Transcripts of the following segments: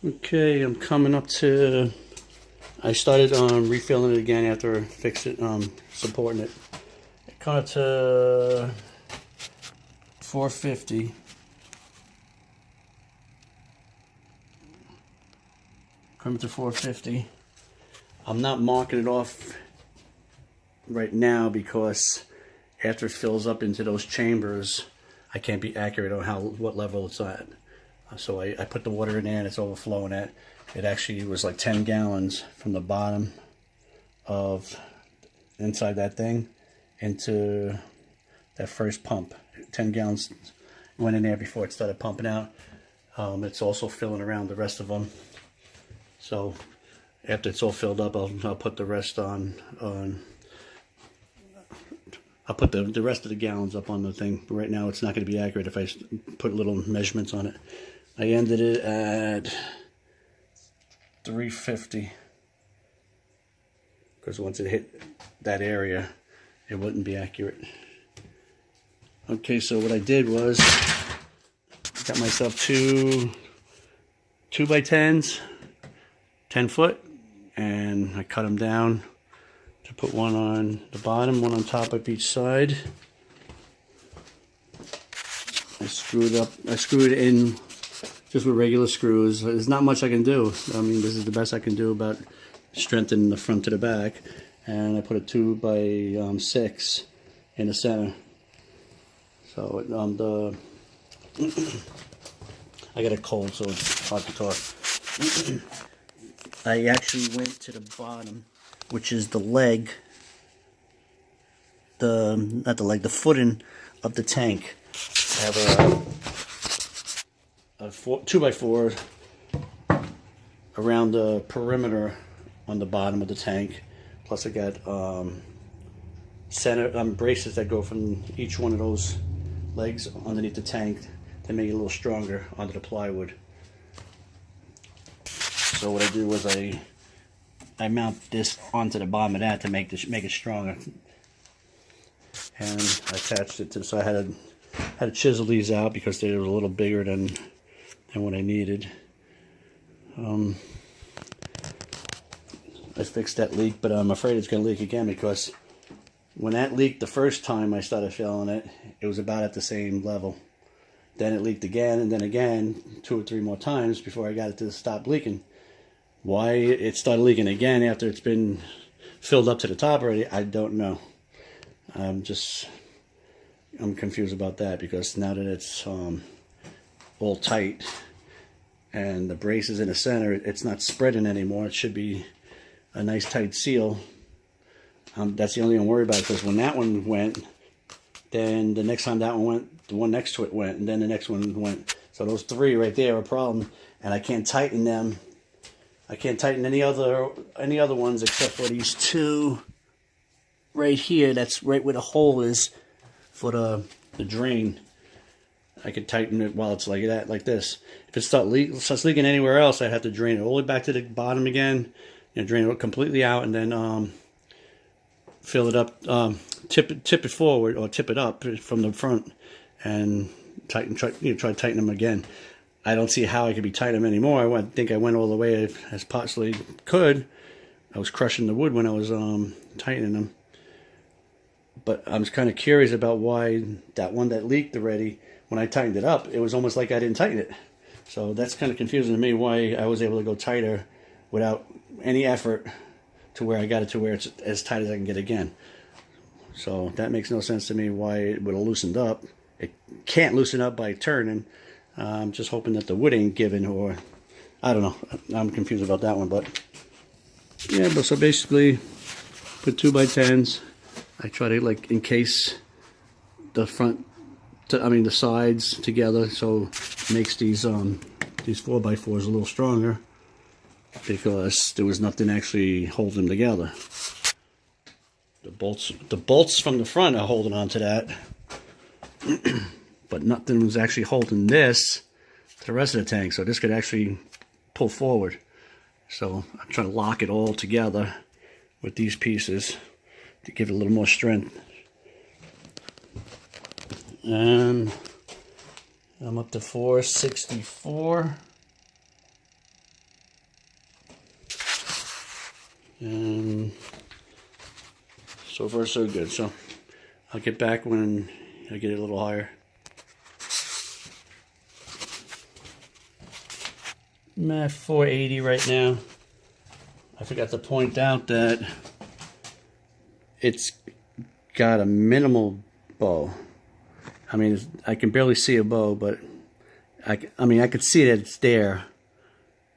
Okay, I'm coming up to. I started refilling it again after I fixed it, supporting it. Coming up to 450. Coming to 450. I'm not marking it off right now because after it fills up into those chambers, I can't be accurate on what level it's at. So I put the water in there and it's overflowing it. It actually was like 10 gallons from the bottom of inside that thing into that first pump. 10 gallons went in there before it started pumping out. It's also filling around the rest of them. So after it's all filled up, I'll put the rest on. I'll put the rest of the gallons up on the thing. But right now, it's not going to be accurate if I put little measurements on it. I ended it at 350 because once it hit that area, it wouldn't be accurate. Okay, so what I did was got myself two 2x10s, 10 foot, and I cut them down to put one on the bottom, one on top of each side. I screwed it in just with regular screws. There's not much I can do. I mean, this is the best I can do about strengthening the front to the back. And I put a 2x6 in the center. So I got a cold, so it's hard to talk. I actually went to the bottom, which is the leg, not the leg, the footing of the tank. I have a 2x4 around the perimeter on the bottom of the tank. Plus I got center braces that go from each one of those legs underneath the tank to make it a little stronger onto the plywood. So what I do was I mount this onto the bottom of that to make it stronger, and I attached it to. So I had to chisel these out because they were a little bigger than what I needed. I fixed that leak, but I'm afraid it's going to leak again because when that leaked the first time I started filling it, it was about at the same level. Then it leaked again, and then again, 2 or 3 more times before I got it to stop leaking. Why it started leaking again after it's been filled up to the top already, I don't know. I'm confused about that because now that it's all tight and the brace is in the center, it's not spreading anymore. It should be a nice tight seal. That's the only thing I'm worried about, because when that one went, then the next time that one went, the one next to it went, and then the next one went. So those 3 right there are a problem, and I can't tighten them. I can't tighten any other ones except for these 2 right here. That's right where the hole is for the drain. I could tighten it while it's like that, like this. If it starts leaking anywhere else, I'd have to drain it all the way back to the bottom again. Drain it completely out, and then fill it up. Tip it forward or tip it up from the front, and try to tighten them again. I don't see how I could be tightening them anymore. I think I went all the way as possibly could. I was crushing the wood when I was tightening them. But I'm kind of curious about why that one that leaked already, when I tightened it up, it was almost like I didn't tighten it. So that's kind of confusing to me why I was able to go tighter without any effort to where I got it to where it's as tight as I can get again. So that makes no sense to me why it would have loosened up. It can't loosen up by turning. I'm just hoping that the wood ain't giving, or I don't know. I'm confused about that one, but yeah. But so basically, put 2x10s. I try to encase the front, the sides together, so it makes these 4x4s a little stronger, because there was nothing actually holding them together. The bolts from the front are holding on to that. But nothing was actually holding this to the rest of the tank, so this could actually pull forward. So I'm trying to lock it all together with these pieces to give it a little more strength. And I'm up to 464. And so far so good. So I'll get back when I get it a little higher. I'm at 480 right now. I forgot to point out that it's got a minimal bow. I mean, I can barely see a bow, but I mean, I could see that it's there,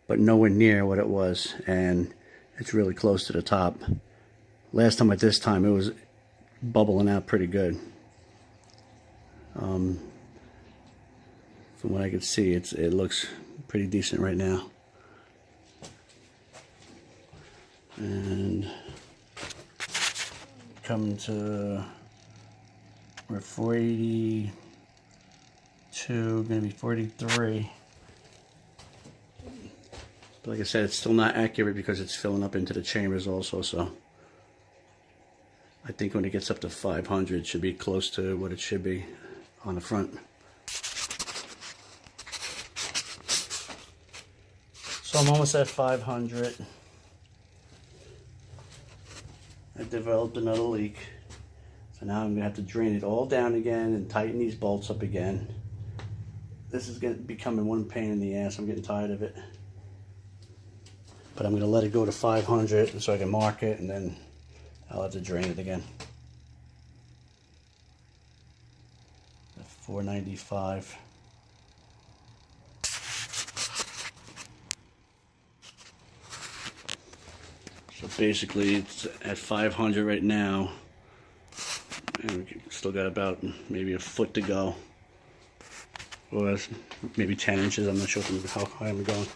but nowhere near what it was, and it's really close to the top. Last time at this time, it was bubbling out pretty good. From what I could see, it looks pretty decent right now. And coming to, we're at 482, gonna be 43. But like I said, it's still not accurate because it's filling up into the chambers also, so I think when it gets up to 500, it should be close to what it should be on the front. So I'm almost at 500. I developed another leak. So now I'm going to have to drain it all down again and tighten these bolts up again. This is going to be becoming one pain in the ass. I'm getting tired of it. But I'm going to let it go to 500 so I can mark it, and then I'll have to drain it again. 495. So basically it's at 500 right now, and we still got about maybe a foot to go, or maybe 10 inches. I'm not sure how high I'm going.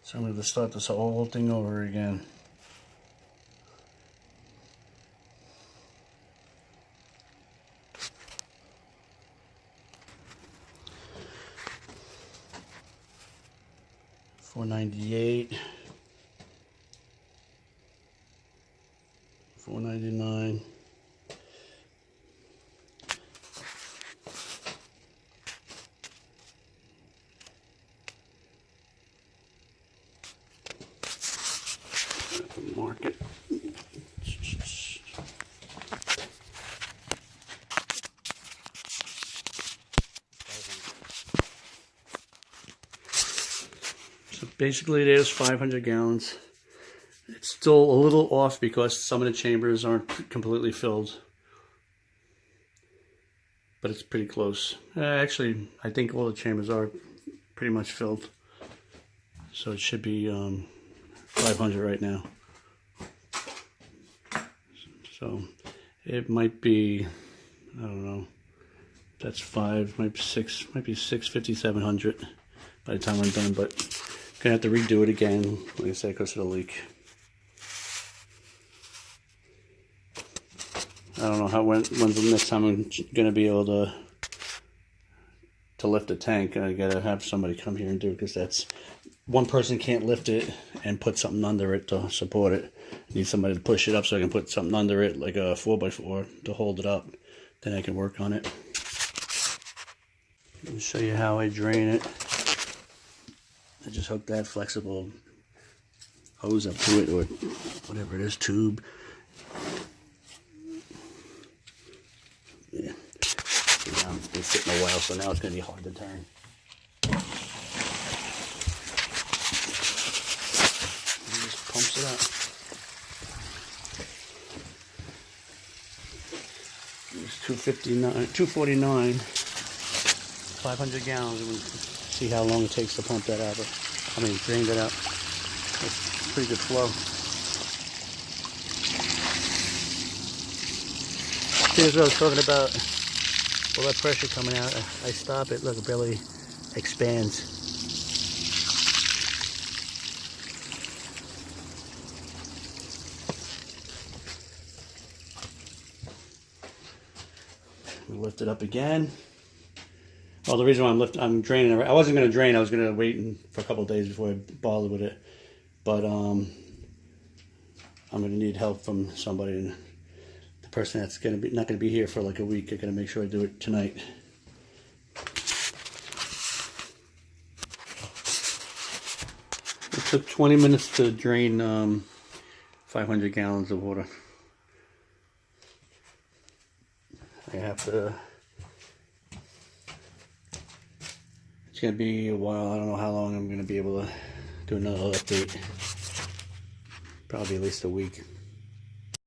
So I'm going to start this whole thing over again. $498, $499, mark it. So basically there's 500 gallons. It's still a little off because some of the chambers aren't completely filled, but it's pretty close. Actually, I think all the chambers are pretty much filled, so it should be 500 right now. So it might be, I don't know, that's 5, might be 6, might be 650, 700 by the time I'm done, but I'm gonna have to redo it again, like I said, because of the leak. I don't know when's the next time I'm gonna be able to lift the tank. I gotta have somebody come here and do it, because that's, one person can't lift it and put something under it to support it. I need somebody to push it up so I can put something under it, like a 4x4 to hold it up. Then I can work on it. Let me show you how I drain it. I just hook that flexible hose up to it, or whatever it is, tube. Yeah. Now it's been sitting a while, so now it's going to be hard to turn. And just pumps it up. It's 249, 500 gallons. And we see how long it takes to pump that out. I mean, drain that out. That's pretty good flow. Here's what I was talking about. All that pressure coming out. I stop it. Look, it barely expands. Lift it up again. Well, the reason why I'm draining it, I wasn't going to drain. I was going to wait for a couple of days before I bothered with it. But I'm going to need help from somebody, and the person that's going to be not going to be here for like a week. I'm going to make sure I do it tonight. Took 20 minutes to drain 500 gallons of water. I have to... It's going to be a while. I don't know how long I'm going to be able to do another update. Probably at least a week.